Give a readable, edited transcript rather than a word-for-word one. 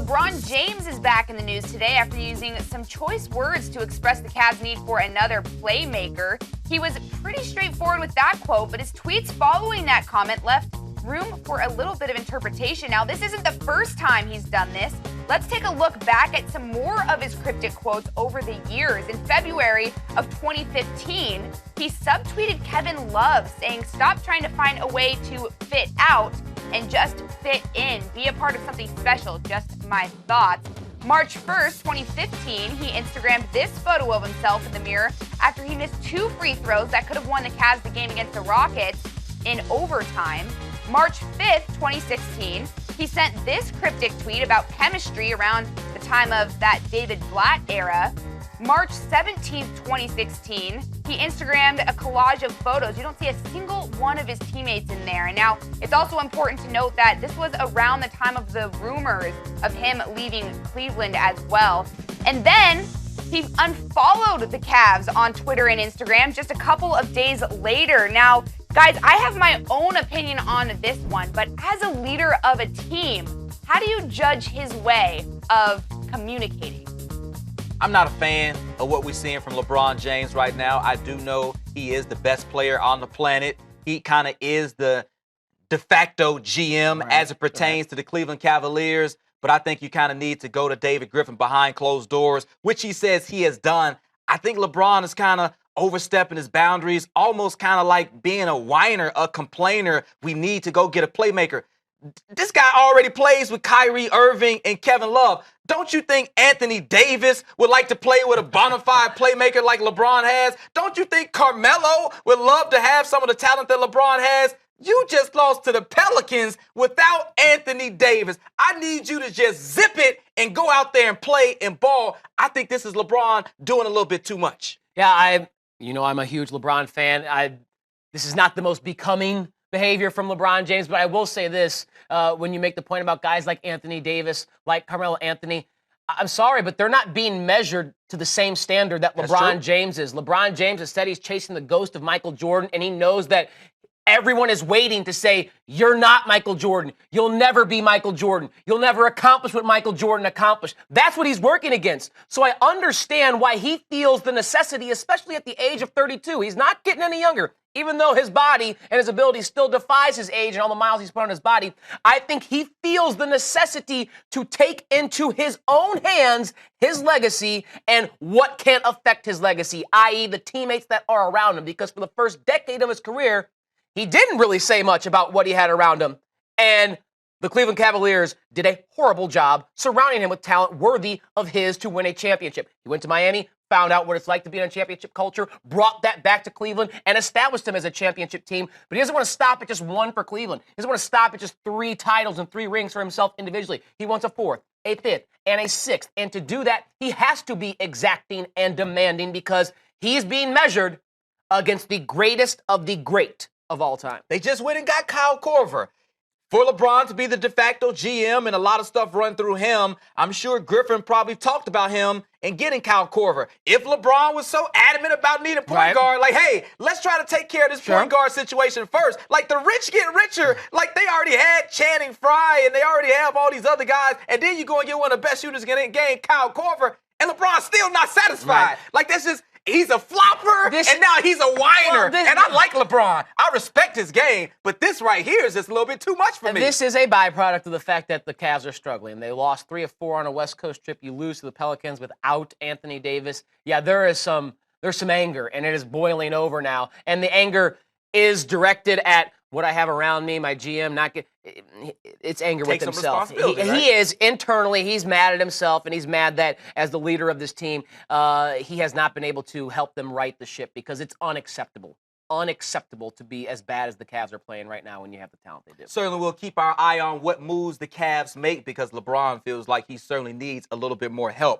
LeBron James is back in the news today after using some choice words to express the Cavs' need for another playmaker. He was pretty straightforward with that quote, but his tweets following that comment left room for a little bit of interpretation. Now, this isn't the first time he's done this. Let's take a look back at some more of his cryptic quotes over the years. In February of 2015, he subtweeted Kevin Love saying, "Stop trying to find a way to fit out and just fit in. Be a part of something special. Just my thoughts." March 1st, 2015, he Instagrammed this photo of himself in the mirror after he missed 2 free throws that could have won the Cavs the game against the Rockets in overtime. March 5th, 2016, he sent this cryptic tweet about chemistry around the time of that David Blatt era. March 17th, 2016, he Instagrammed a collage of photos. You don't see a single one of his teammates in there. And now, it's also important to note that this was around the time of the rumors of him leaving Cleveland as well. And then he unfollowed the Cavs on Twitter and Instagram just a couple of days later. Now, guys, I have my own opinion on this one, but as a leader of a team, how do you judge his way of communicating? I'm not a fan of what we're seeing from LeBron James right now. I do know he is the best player on the planet. He kind of is the de facto GM as it pertains to the Cleveland Cavaliers. But I think you kind of need to go to David Griffin behind closed doors, which he says he has done. I think LeBron is kind of overstepping his boundaries, almost kind of like being a whiner, a complainer. We need to go get a playmaker. This guy already plays with Kyrie Irving and Kevin Love. Don't you think Anthony Davis would like to play with a bona fide playmaker like LeBron has? Don't you think Carmelo would love to have some of the talent that LeBron has? You just lost to the Pelicans without Anthony Davis. I need you to just zip it and go out there and play and ball. I think this is LeBron doing a little bit too much. Yeah, I'm a huge LeBron fan. This is not the most becoming behavior from LeBron James, but I will say this, when you make the point about guys like Anthony Davis, like Carmelo Anthony, I'm sorry, but they're not being measured to the same standard that LeBron James is. LeBron James has said he's chasing the ghost of Michael Jordan, and he knows that everyone is waiting to say, "You're not Michael Jordan. You'll never be Michael Jordan. You'll never accomplish what Michael Jordan accomplished." That's what he's working against. So I understand why he feels the necessity, especially at the age of 32. He's not getting any younger. Even though his body and his ability still defies his age and all the miles he's put on his body, I think he feels the necessity to take into his own hands his legacy and what can affect his legacy, i.e. the teammates that are around him. Because for the first decade of his career, he didn't really say much about what he had around him. And the Cleveland Cavaliers did a horrible job surrounding him with talent worthy of his to win a championship. He went to Miami, found out what it's like to be in a championship culture, brought that back to Cleveland, and established him as a championship team. But he doesn't want to stop at just one for Cleveland. He doesn't want to stop at just 3 titles and 3 rings for himself individually. He wants a 4th, a 5th, and a 6th. And to do that, he has to be exacting and demanding because he's being measured against the greatest of the great of all time. They just went and got Kyle Korver. For LeBron to be the de facto GM and a lot of stuff run through him, I'm sure Griffin probably talked about him and getting Kyle Korver. If LeBron was so adamant about needing a point guard, like, hey, let's try to take care of this point guard situation first. Like, the rich get richer. Like, they already had Channing Frye and they already have all these other guys. And then you go and get one of the best shooters in the game, Kyle Korver, and LeBron's still not satisfied. Like, that's just... He's a flopper, and now he's a whiner. And I like LeBron. I respect his game, but this right here is just a little bit too much for me. This is a byproduct of the fact that the Cavs are struggling. They lost 3 of 4 on a West Coast trip. You lose to the Pelicans without Anthony Davis. Yeah, there's some anger, and it is boiling over now. And the anger is directed at what I have around me, my GM, it's anger with himself. He is internally, he's mad at himself, and he's mad that as the leader of this team, he has not been able to help them right the ship because it's unacceptable. Unacceptable to be as bad as the Cavs are playing right now when you have the talent they do. Certainly we'll keep our eye on what moves the Cavs make because LeBron feels like he certainly needs a little bit more help.